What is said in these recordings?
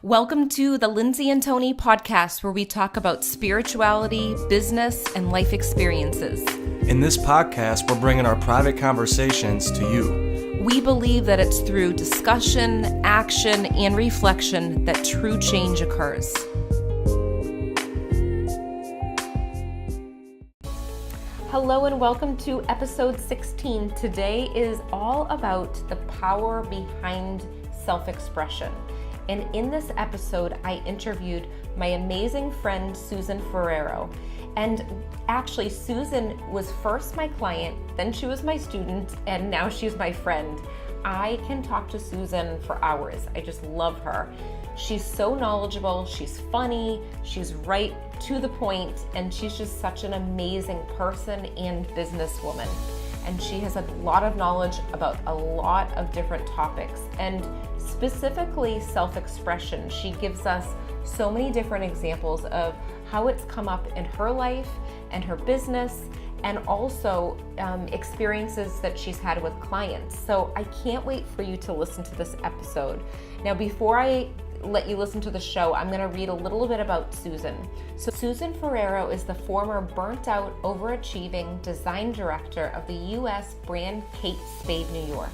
Welcome to the Lindsay and Tony podcast, where we talk about spirituality, business, and life experiences. In this podcast, we're bringing our private conversations to you. We believe that it's through discussion, action, and reflection that true change occurs. Hello and welcome to episode 16. Today is all about the power behind self-expression. And in this episode, I interviewed my amazing friend, Susan Ferrero. And actually, Susan was first my client, then she was my student, and now she's my friend. I can talk to Susan for hours. I just love her. She's so knowledgeable, she's funny, she's right to the point, and she's just such an amazing person and businesswoman. And she has a lot of knowledge about a lot of different topics, and specifically self-expression. She gives us so many different examples of how it's come up in her life and her business, and also experiences that she's had with clients. So I can't wait for you to listen to this episode. Now, before I let you listen to the show, I'm going to read a little bit about Susan. So Susan Ferrero is the former burnt out, overachieving design director of the US brand Kate Spade New York.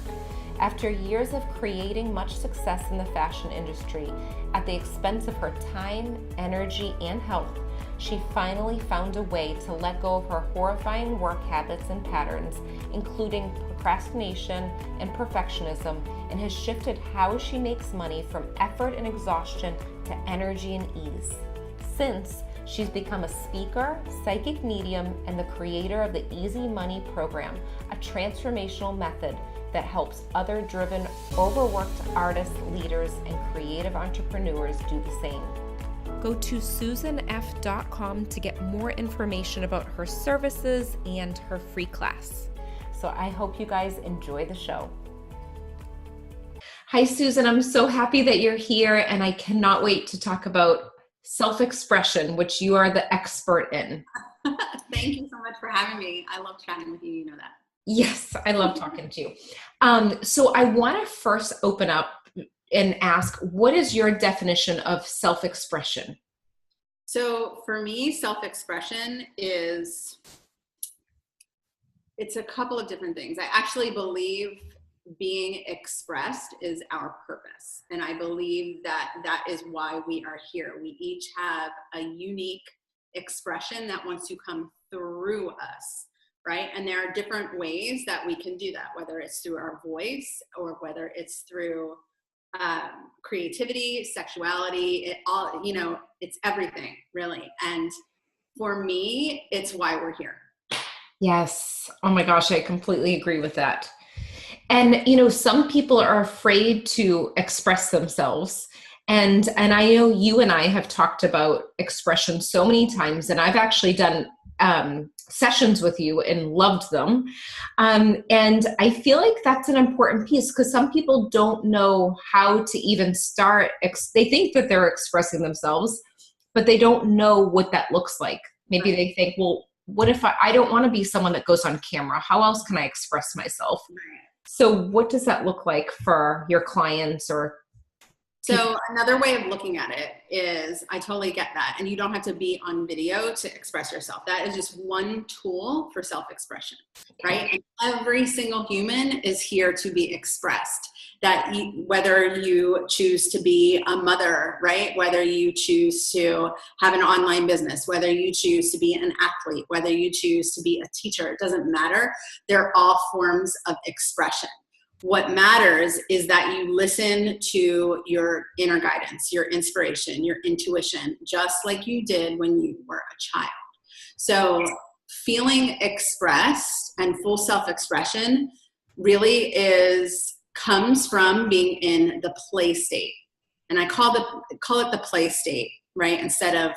After years of creating much success in the fashion industry at the expense of her time, energy, and health, she finally found a way to let go of her horrifying work habits and patterns, including procrastination and perfectionism, and has shifted how she makes money from effort and exhaustion to energy and ease. Since she's become a speaker, psychic medium, and the creator of the Easy Money program, a transformational method that helps other driven, overworked artists, leaders, and creative entrepreneurs do the same. Go to susanf.com to get more information about her services and her free class. So I hope you guys enjoy the show. Hi, Susan. I'm so happy that you're here, and I cannot wait to talk about self-expression, which you are the expert in. Thank you so much for having me. I love chatting with you. You know that. Yes, I love talking to you. So I want to first open up and ask, what is your definition of self-expression? So for me, self-expression is, it's a couple of different things. I actually believe being expressed is our purpose. And I believe that that is why we are here. We each have a unique expression that wants to come through us. Right? And there are different ways that we can do that, whether it's through our voice or whether it's through creativity, sexuality, it all, it's everything really. And for me, it's why we're here. Yes. Oh my gosh, I completely agree with that. And, some people are afraid to express themselves. And I know you and I have talked about expression so many times, and I've actually done sessions with you and loved them. And I feel like that's an important piece, because some people don't know how to even start. They think that they're expressing themselves, but they don't know what that looks like. Maybe they think, well, what if I don't want to be someone that goes on camera? How else can I express myself? So what does that look like for your clients or So another way of looking at it is, I totally get that. And you don't have to be on video to express yourself. That is just one tool for self-expression, right? And every single human is here to be expressed. That whether you choose to be a mother, right? Whether you choose to have an online business, whether you choose to be an athlete, whether you choose to be a teacher, it doesn't matter. They're all forms of expression. What matters is that you listen to your inner guidance, your inspiration, your intuition, just like you did when you were a child. So feeling expressed and full self-expression really comes from being in the play state. And I call it the play state, right? Instead of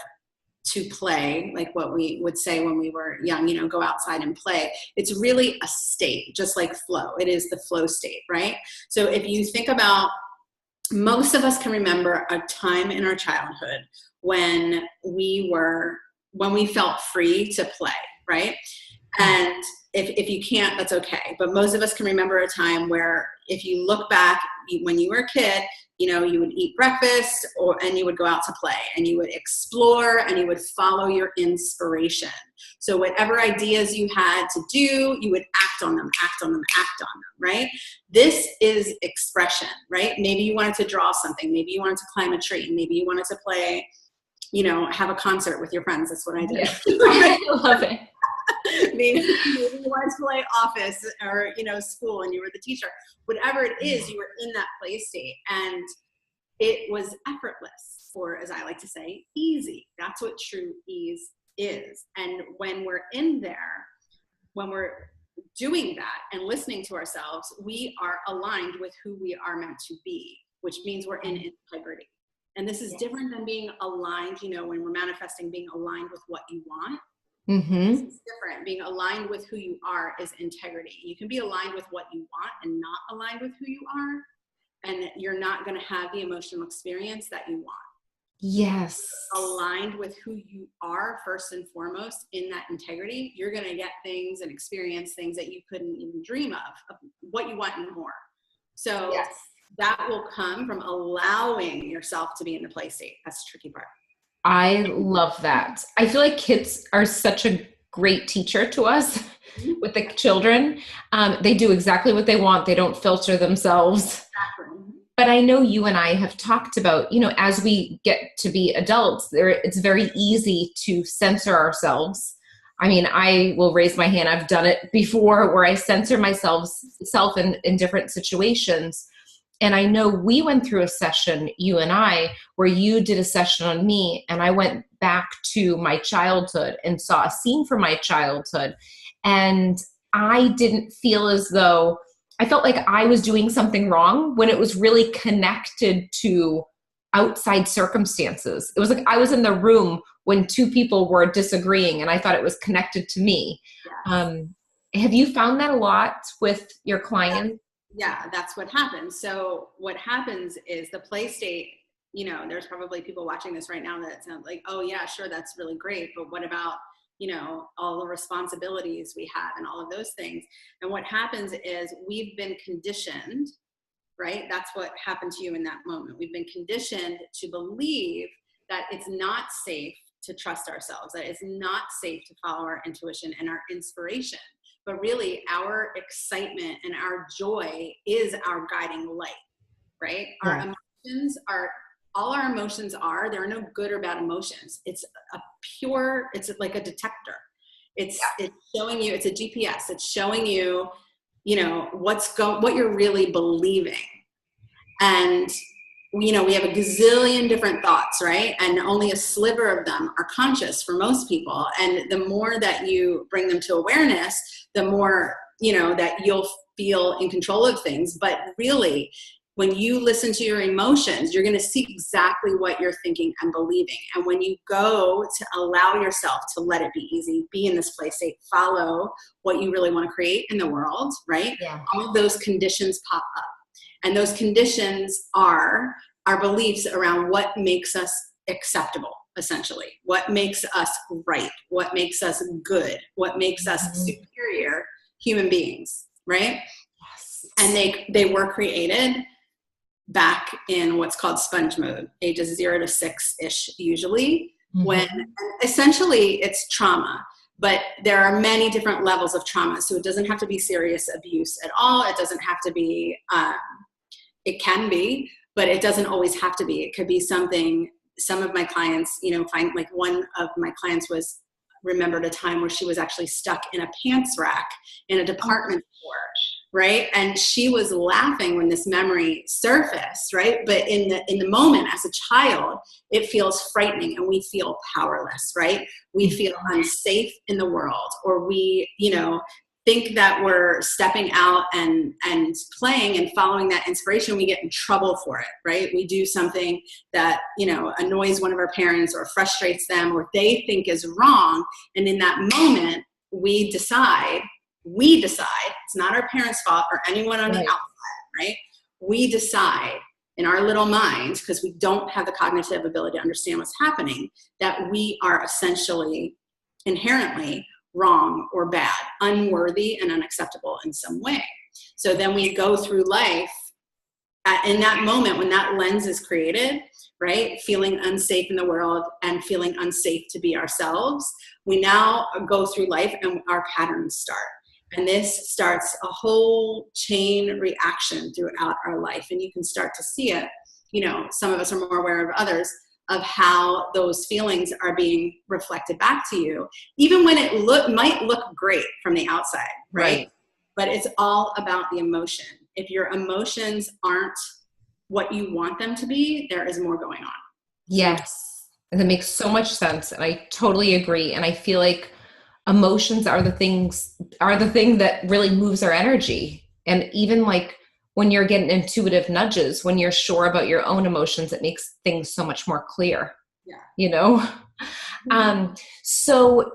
to play, like what we would say when we were young, go outside and play. It's really a state, just like flow. It is the flow state, right? So if you think about, most of us can remember a time in our childhood when we felt free to play, right? And if you can't, that's okay. But most of us can remember a time where if you look back when you were a kid, you would eat breakfast and you would go out to play and you would explore and you would follow your inspiration. So whatever ideas you had to do, you would act on them, right? This is expression, right? Maybe you wanted to draw something. Maybe you wanted to climb a tree. Maybe you wanted to play, have a concert with your friends. That's what I did. I love it. maybe you wanted to play office or, school and you were the teacher. Whatever it is, you were in that play state and it was effortless, or as I like to say, easy. That's what true ease is. And when we're in there, when we're doing that and listening to ourselves, we are aligned with who we are meant to be, which means we're in integrity. And this is different than being aligned, when we're manifesting, being aligned with what you want. Mm-hmm. This is different. Being aligned with who you are is integrity. You can be aligned with what you want and not aligned with who you are, and you're not going to have the emotional experience that you want. Yes. Aligned with who you are first and foremost in that integrity, you're going to get things and experience things that you couldn't even dream of what you want and more. So that will come from allowing yourself to be in the play state. That's the tricky part. I love that. I feel like kids are such a great teacher to us with the children. They do exactly what they want. They don't filter themselves. Exactly. But I know you and I have talked about, as we get to be adults, it's very easy to censor ourselves. I mean, I will raise my hand. I've done it before where I censor myself in different situations. And I know we went through a session, you and I, where you did a session on me and I went back to my childhood and saw a scene from my childhood. And I didn't feel as though, I felt like I was doing something wrong when it was really connected to outside circumstances. It was like I was in the room when two people were disagreeing and I thought it was connected to me. Yes. Have you found that a lot with your clients? Yeah, that's what happens. So what happens is the play state, there's probably people watching this right now that sound like, oh yeah, sure, that's really great. But what about, all the responsibilities we have and all of those things? And what happens is we've been conditioned, right? That's what happened to you in that moment. We've been conditioned to believe that it's not safe to trust ourselves, that it's not safe to follow our intuition and our inspiration. But really, our excitement and our joy is our guiding light, right? Yeah. Our emotions are, all our emotions are, there are no good or bad emotions. It's it's like a detector. It's showing you, it's a GPS. It's showing you, what you're really believing. And, we have a gazillion different thoughts, right? And only a sliver of them are conscious for most people. And the more that you bring them to awareness, the more, that you'll feel in control of things. But really, when you listen to your emotions, you're going to see exactly what you're thinking and believing. And when you go to allow yourself to let it be easy, be in this play state, follow what you really want to create in the world, right? Yeah. All of those conditions pop up. And those conditions are our beliefs around what makes us acceptable, essentially. What makes us right? What makes us good? What makes us superior human beings, right? Yes. And they were created back in what's called sponge mode, ages 0 to 6-ish usually, when essentially it's trauma. But there are many different levels of trauma. So it doesn't have to be serious abuse at all. It doesn't have to be, it can be, but it doesn't always have to be. It could be something, some of my clients, find, like one of my clients remembered a time where she was actually stuck in a pants rack in a department store, right? And she was laughing when this memory surfaced, right? But in the moment as a child, it feels frightening and we feel powerless, right? We feel unsafe in the world, or we, think that we're stepping out and playing and following that inspiration. We get in trouble for it, right? We do something that, annoys one of our parents or frustrates them or they think is wrong. And in that moment, we decide, it's not our parents' fault or anyone on the outside, right? We decide in our little minds, because we don't have the cognitive ability to understand what's happening, that we are essentially inherently wrong or bad, unworthy and unacceptable in some way. So then we go through life in that moment when that lens is created, right, feeling unsafe in the world and feeling unsafe to be ourselves, we now go through life and our patterns start. And this starts a whole chain reaction throughout our life. And you can start to see it. You know, some of us are more aware of others, of how those feelings are being reflected back to you, even when it might look great from the outside, right? But it's all about the emotion. If your emotions aren't what you want them to be, there is more going on. Yes. And that makes so much sense. And I totally agree. And I feel like emotions are the thing that really moves our energy. And even like when you're getting intuitive nudges, when you're sure about your own emotions, it makes things so much more clear. Yeah. You know? So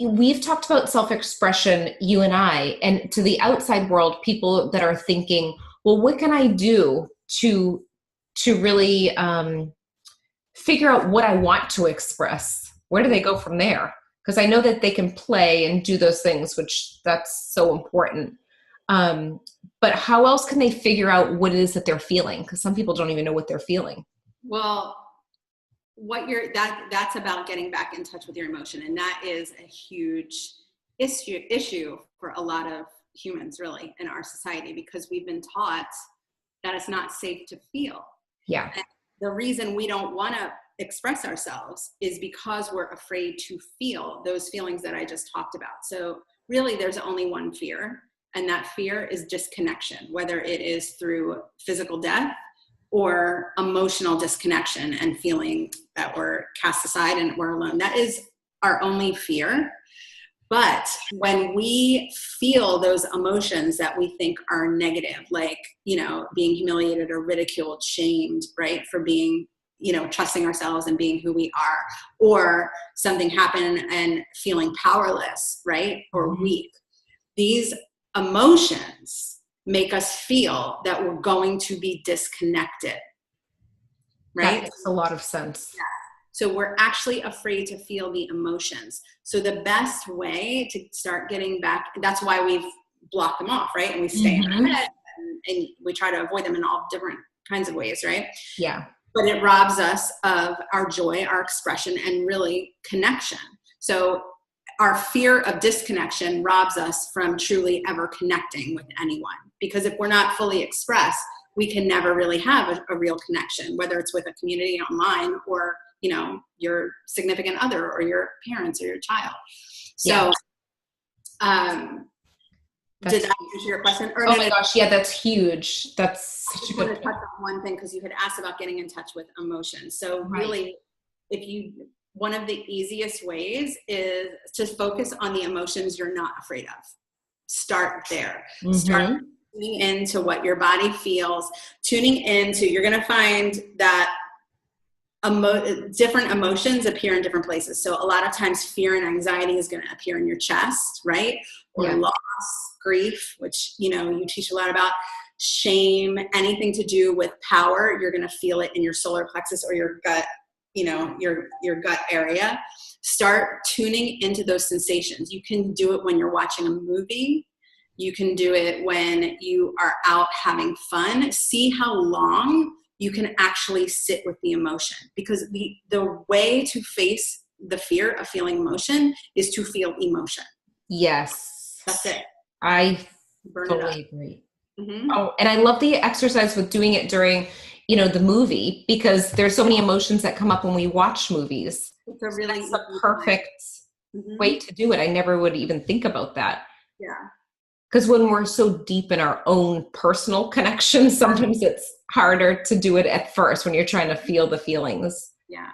we've talked about self-expression, you and I, and to the outside world, people that are thinking, well, what can I do to really figure out what I want to express? Where do they go from there? Because I know that they can play and do those things, which that's so important. But how else can they figure out what it is that they're feeling? Because some people don't even know what they're feeling. Well, that's about getting back in touch with your emotion. And that is a huge issue for a lot of humans really in our society, because we've been taught that it's not safe to feel. Yeah. And the reason we don't want to express ourselves is because we're afraid to feel those feelings that I just talked about. So really there's only one fear, and that fear is disconnection, whether it is through physical death or emotional disconnection and feeling that we're cast aside and we're alone. That is our only fear. But when we feel those emotions that we think are negative, like, you know, being humiliated or ridiculed, shamed, right, for being, you know, trusting ourselves and being who we are, or something happen and feeling powerless, right, or weak, these emotions make us feel that we're going to be disconnected, right? That makes a lot of sense. Yeah. So we're actually afraid to feel the emotions. So the best way to start getting back, that's why we've blocked them off, right? And we stay in our head and we try to avoid them in all different kinds of ways, right? Yeah. But it robs us of our joy, our expression, and really connection. So our fear of disconnection robs us from truly ever connecting with anyone. Because if we're not fully expressed, we can never really have a real connection, whether it's with a community online or, you know, your significant other or your parents or your child. So, did that answer your question? Or oh my gosh, yeah, that's huge. That's such a good point. I want to touch on one thing, because you had asked about getting in touch with emotions. So really, one of the easiest ways is to focus on the emotions you're not afraid of. Start there. Start tuning into what your body feels, tuning into, you're going to find that different emotions appear in different places. So a lot of times fear and anxiety is going to appear in your chest, right? Or loss, grief, which, you know, you teach a lot about. Shame, anything to do with power, you're going to feel it in your solar plexus or your gut, you know, your gut area. Start tuning into those sensations. You can do it when you're watching a movie. You can do it when you are out having fun. See how long you can actually sit with the emotion, because the way to face the fear of feeling emotion is to feel emotion. Yes. That's it. I totally agree. Oh, and I love the exercise with doing it during, you know, the movie, because there's so many emotions that come up when we watch movies. It's a really That's the perfect way to do it. I never would even think about that. Yeah. Because when we're so deep in our own personal connections, sometimes it's harder to do it at first when you're trying to feel the feelings. Yeah.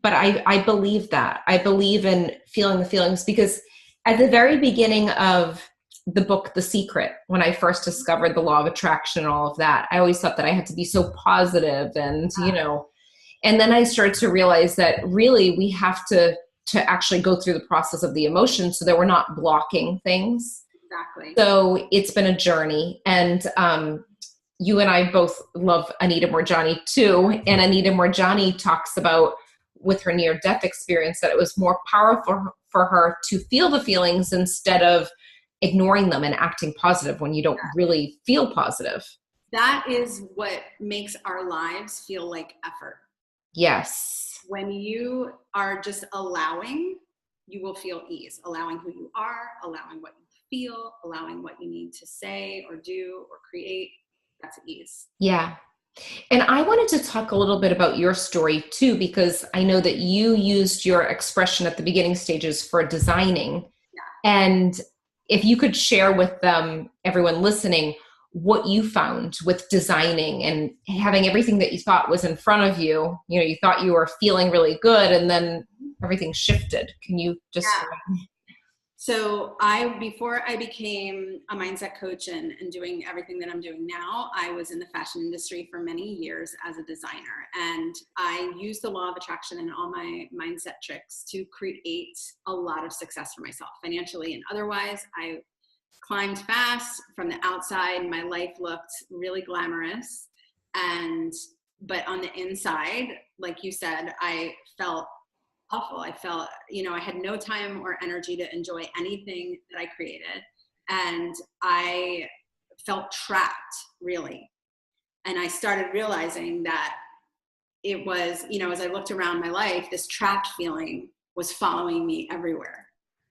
But I believe that. I believe in feeling the feelings, because at the very beginning of the book, The Secret, when I first discovered the law of attraction and all of that, I always thought that I had to be so positive and, you know, and then I started to realize that really we have to actually go through the process of the emotions so that we're not blocking things. Exactly. So it's been a journey, and you and I both love Anita Moorjani too. And Anita Moorjani talks about, with her near-death experience, that it was more powerful for her to feel the feelings instead of ignoring them and acting positive when you don't really feel positive. That is what makes our lives feel like effort. Yes. When you are just allowing, you will feel ease, allowing who you are, allowing what you feel, allowing what you need to say or do or create. That's ease. Yeah. And I wanted to talk a little bit about your story too, because I know that you used your expression at the beginning stages for designing. Yeah. And if you could share with them, everyone listening, what you found with designing and having everything that you thought was in front of you, you thought you were feeling really good and then everything shifted. Can you just... Yeah. So before I became a mindset coach and doing everything that I'm doing now, I was in the fashion industry for many years as a designer. And I used the law of attraction and all my mindset tricks to create a lot of success for myself, financially and otherwise. I climbed fast from the outside. My life looked really glamorous. But on the inside, like you said, I felt awful. I felt, I had no time or energy to enjoy anything that I created. And I felt trapped, really. And I started realizing that it was, as I looked around my life, this trapped feeling was following me everywhere.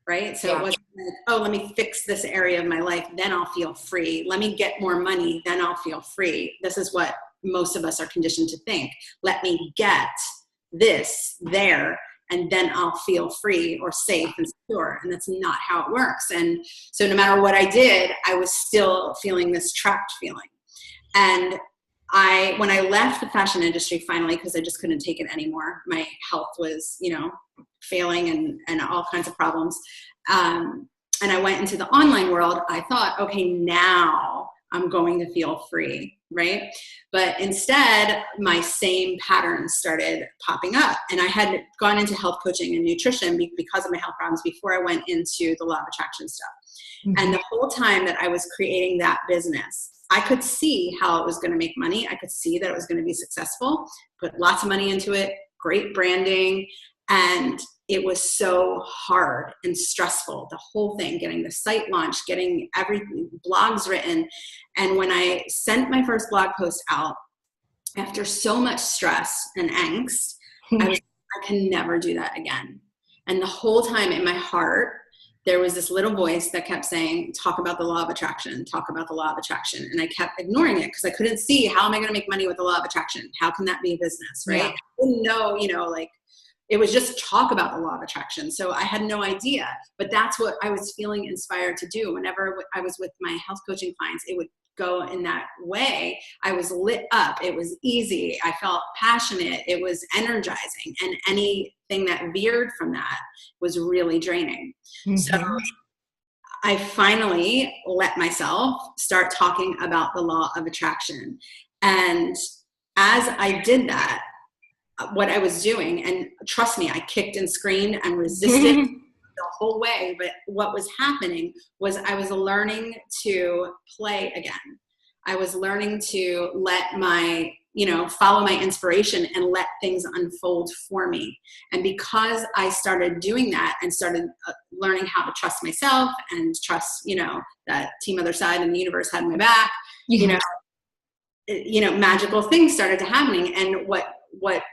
Right? So It wasn't like, oh, let me fix this area of my life, then I'll feel free. Let me get more money, then I'll feel free. This is what most of us are conditioned to think. Let me get this there, and then I'll feel free or safe and secure. And that's not how it works. And so no matter what I did, I was still feeling this trapped feeling. And when I left the fashion industry finally, because I just couldn't take it anymore, my health was, failing and all kinds of problems. And I went into the online world. I thought, okay, now I'm going to feel free, right? But instead, my same patterns started popping up. And I had gone into health coaching and nutrition because of my health problems before I went into the law of attraction stuff. Mm-hmm. And the whole time that I was creating that business, I could see how it was going to make money. I could see that it was going to be successful, put lots of money into it, great branding. And it was so hard and stressful, the whole thing, getting the site launched, getting everything, blogs written. And when I sent my first blog post out, after so much stress and angst, I can never do that again. And the whole time in my heart, there was this little voice that kept saying, talk about the law of attraction, talk about the law of attraction. And I kept ignoring it because I couldn't see, how am I going to make money with the law of attraction? How can that be a business, right? Yeah. I didn't know, it was just talk about the law of attraction. So I had no idea, but that's what I was feeling inspired to do. Whenever I was with my health coaching clients, it would go in that way. I was lit up. It was easy. I felt passionate. It was energizing. And anything that veered from that was really draining. Mm-hmm. So I finally let myself start talking about the law of attraction. And as I did that, what I was doing, and trust me, I kicked and screamed and resisted the whole way. But what was happening was I was learning to play again. I was learning to let my, follow my inspiration and let things unfold for me. And because I started doing that and started learning how to trust myself and trust, that Team Other Side and the universe had my back, magical things started to happening. And what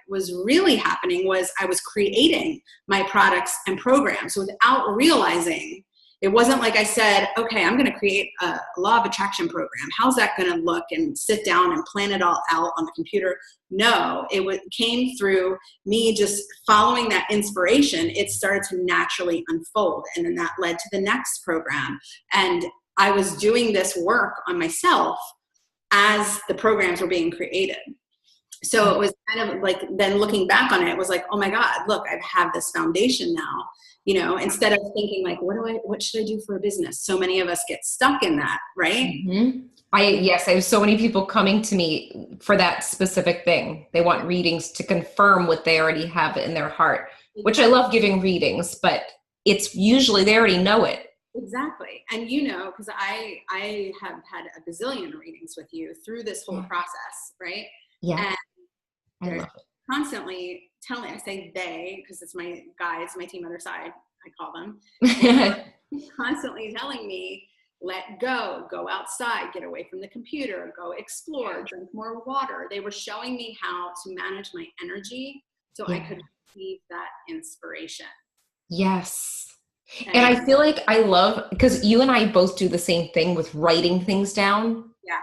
was really happening was I was creating my products and programs without realizing. It wasn't like I said, okay, I'm going to create a law of attraction program. How's that going to look? And sit down and plan it all out on the computer. No, it came through me just following that inspiration. It started to naturally unfold. And then that led to the next program. And I was doing this work on myself as the programs were being created. So it was kind of like, then looking back on it, it was like, oh my God, look, I have this foundation now, instead of thinking like, what should I do for a business? So many of us get stuck in that, right? Mm-hmm. I have so many people coming to me for that specific thing. They want readings to confirm what they already have in their heart, which I love giving readings, but it's usually they already know it. Exactly. And because I have had a bazillion readings with you through this whole process, right? Yeah. And they're constantly telling, I say they, because it's my guides, my Team Other Side, I call them, constantly telling me, let go outside, get away from the computer, go explore, drink more water. They were showing me how to manage my energy so I could receive that inspiration. Yes. Okay? And I feel like I love, because you and I both do the same thing with writing things down. Yeah.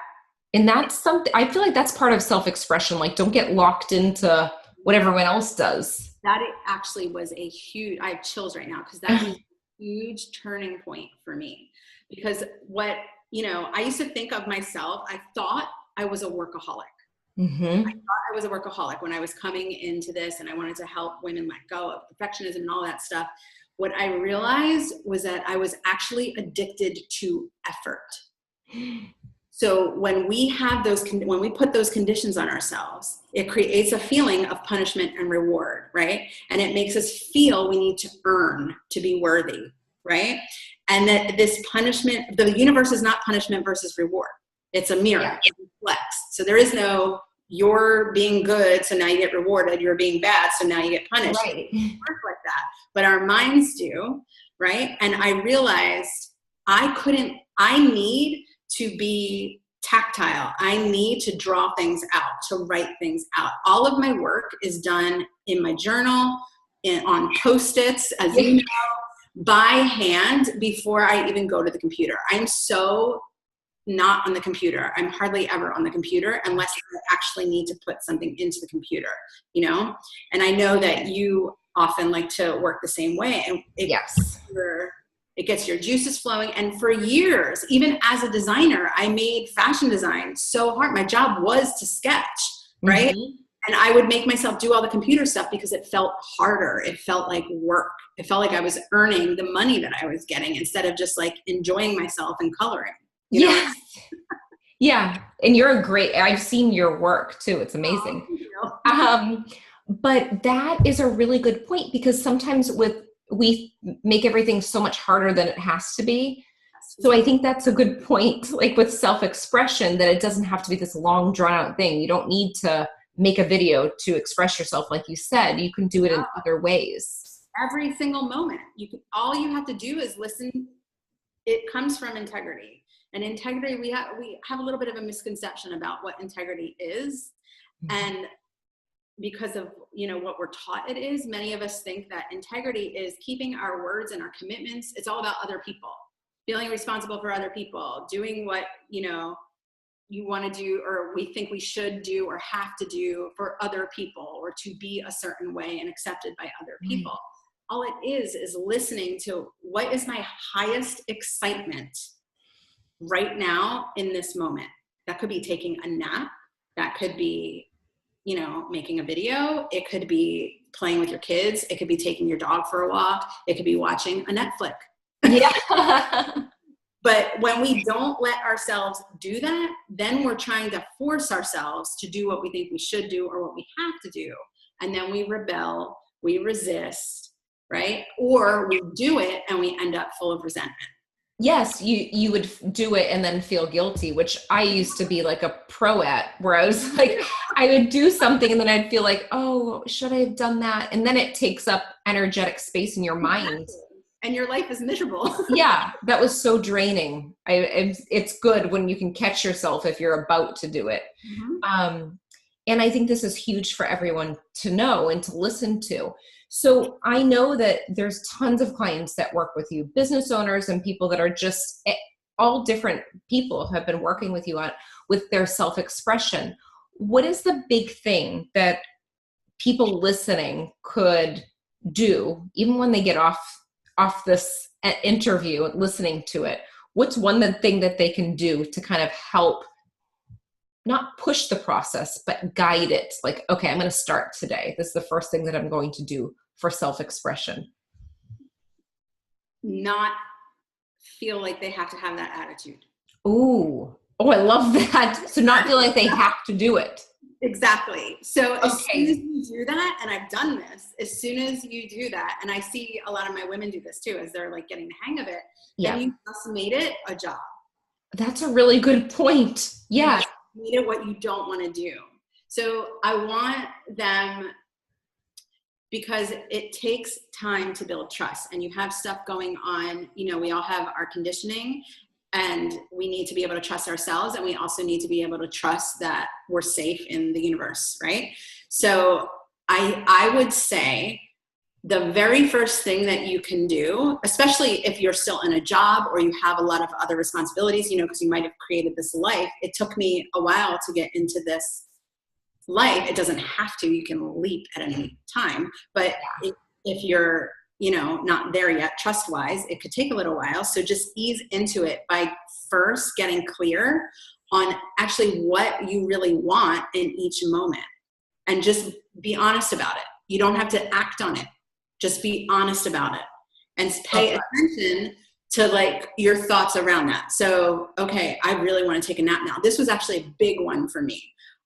And that's something, I feel like that's part of self-expression. Like, don't get locked into what everyone else does. That actually was a huge, I have chills right now because that was a huge turning point for me. Because what, I used to think of myself, I thought I was a workaholic. Mm-hmm. I thought I was a workaholic when I was coming into this and I wanted to help women let go of perfectionism and all that stuff. What I realized was that I was actually addicted to effort. So when we have when we put those conditions on ourselves, it creates a feeling of punishment and reward, right? And it makes us feel we need to earn to be worthy, right? And that this punishment, the universe is not punishment versus reward. It's a mirror. Yeah. It reflects. So there is no, you're being good, so now you get rewarded. You're being bad, so now you get punished. Right. It doesn't work like that. But our minds do, right? And I realized I need to be tactile. I need to draw things out, to write things out. All of my work is done in my journal, on Post-its, as you know, by hand before I even go to the computer. I'm so not on the computer. I'm hardly ever on the computer unless I actually need to put something into the computer, And I know that you often like to work the same way. And it gets your juices flowing. And for years, even as a designer, I made fashion design so hard. My job was to sketch, right? Mm-hmm. And I would make myself do all the computer stuff because it felt harder. It felt like work. It felt like I was earning the money that I was getting instead of just like enjoying myself and coloring. Yes. Yeah. And I've seen your work too. It's amazing. But that is a really good point because sometimes we make everything so much harder than it has to be. So I think that's a good point, like with self-expression, that it doesn't have to be this long drawn out thing. You don't need to make a video to express yourself. Like you said, you can do it in other ways. Every single moment. All you have to do is listen. It comes from integrity. And integrity, we have a little bit of a misconception about what integrity is. Mm-hmm. And because of, what we're taught it is, many of us think that integrity is keeping our words and our commitments. It's all about other people, feeling responsible for other people, doing what, you want to do, or we think we should do or have to do for other people, or to be a certain way and accepted by other people. Mm-hmm. All it is listening to what is my highest excitement right now in this moment. That could be taking a nap. That could be, making a video. It could be playing with your kids. It could be taking your dog for a walk. It could be watching a Netflix. Yeah. But when we don't let ourselves do that, then we're trying to force ourselves to do what we think we should do or what we have to do. And then we rebel, we resist, right? Or we do it and we end up full of resentment. Yes, you would do it and then feel guilty, which I used to be like a pro at, where I was like, I would do something and then I'd feel like, oh, should I have done that? And then it takes up energetic space in your mind. And your life is miserable. Yeah, that was so draining. It's good when you can catch yourself if you're about to do it. Mm-hmm. And I think this is huge for everyone to know and to listen to. So I know that there's tons of clients that work with you, business owners and people that are just all different people who have been working with you with their self-expression. What is the big thing that people listening could do, even when they get off this interview and listening to it? What's one thing that they can do to kind of help not push the process, but guide it? Like, okay, I'm going to start today. This is the first thing that I'm going to do for self-expression. Not feel like they have to have that attitude. Oh, I love that. So not feel like they have to do it. Exactly. So as soon as you do that, and I've done this, as soon as you do that, and I see a lot of my women do this too, as they're like getting the hang of it, then you just made it a job. That's a really good point. Yeah. You made it what you don't want to do. So I want them, because it takes time to build trust, and you have stuff going on, we all have our conditioning, And we need to be able to trust ourselves, and we also need to be able to trust that we're safe in the universe, right? So I would say the very first thing that you can do, especially if you're still in a job or you have a lot of other responsibilities, because you might have created this life. It took me a while to get into this life. It doesn't have to, you can leap at any time. But if you're, not there yet, trust-wise, it could take a little while. So just ease into it by first getting clear on actually what you really want in each moment. And just be honest about it. You don't have to act on it. Just be honest about it and pay attention to like your thoughts around that. So, okay, I really want to take a nap now. This was actually a big one for me.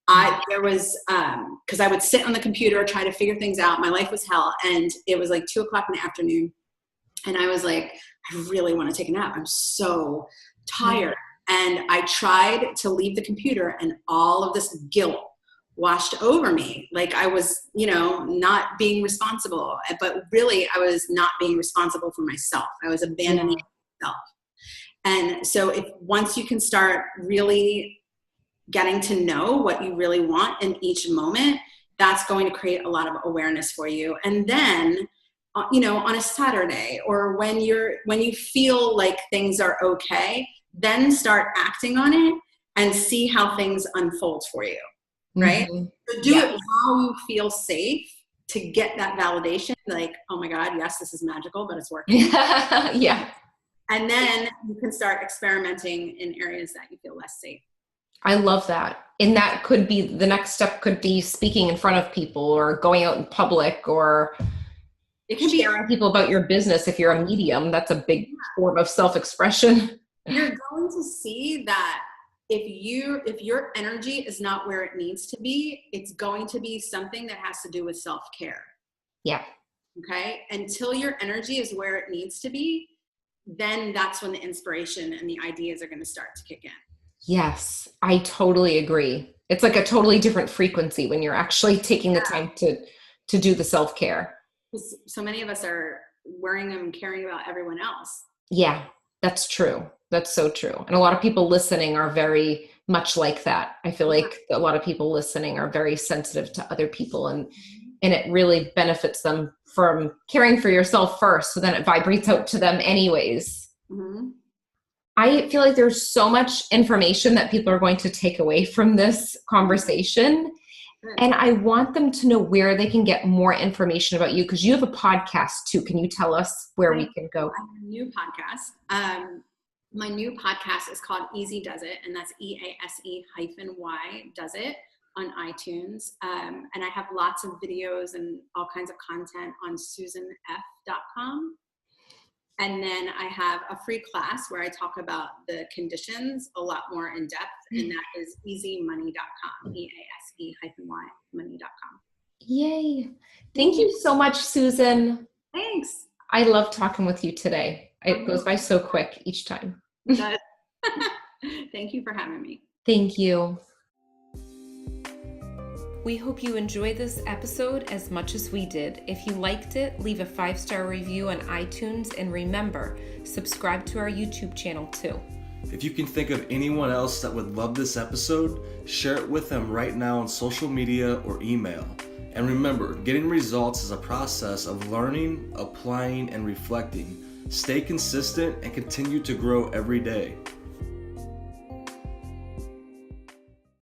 Because I would sit on the computer, try to figure things out. My life was hell. And it was like 2:00 in the afternoon. And I was like, I really want to take a nap. I'm so tired. And I tried to leave the computer, and all of this guilt washed over me. Like I was, not being responsible, but really I was not being responsible for myself. I was abandoning myself. And so once you can start really getting to know what you really want in each moment, that's going to create a lot of awareness for you. And then, on a Saturday, or when you feel like things are okay, then start acting on it and see how things unfold for you. Right? Mm-hmm. So do it while you feel safe to get that validation. Like, oh my God, yes, this is magical, but it's working. Yeah. And then you can start experimenting in areas that you feel less safe. I love that. And that could be, the next step could be speaking in front of people, or going out in public, or it can sharing people about your business. If you're a medium, that's a big form of self-expression. You're going to see that if your energy is not where it needs to be, it's going to be something that has to do with self-care. Yeah. Okay. Until your energy is where it needs to be, then that's when the inspiration and the ideas are going to start to kick in. Yes, I totally agree. It's like a totally different frequency when you're actually taking the time to do the self-care. So many of us are worrying and caring about everyone else. Yeah, that's true. That's so true. And a lot of people listening are very much like that. I feel like a lot of people listening are very sensitive to other people, and it really benefits them from caring for yourself first. So then it vibrates out to them anyways. Mm-hmm. I feel like there's so much information that people are going to take away from this conversation. And I want them to know where they can get more information about you, because you have a podcast too. Can you tell us where we can go? I have a new podcast. My new podcast is called Easy Does It, and that's EASE-Y Does It on iTunes. And I have lots of videos and all kinds of content on SusanF.com. And then I have a free class where I talk about the conditions a lot more in depth, and that is easymoney.com, EASE-Y money.com. Yay. Thank you so much, Susan. Thanks. I love talking with you today. It goes by so quick each time. Thank you for having me. Thank you. We hope you enjoyed this episode as much as we did. If you liked it, leave a 5-star review on iTunes, and remember, subscribe to our YouTube channel too. If you can think of anyone else that would love this episode, share it with them right now on social media or email. And remember, getting results is a process of learning, applying, and reflecting. Stay consistent and continue to grow every day.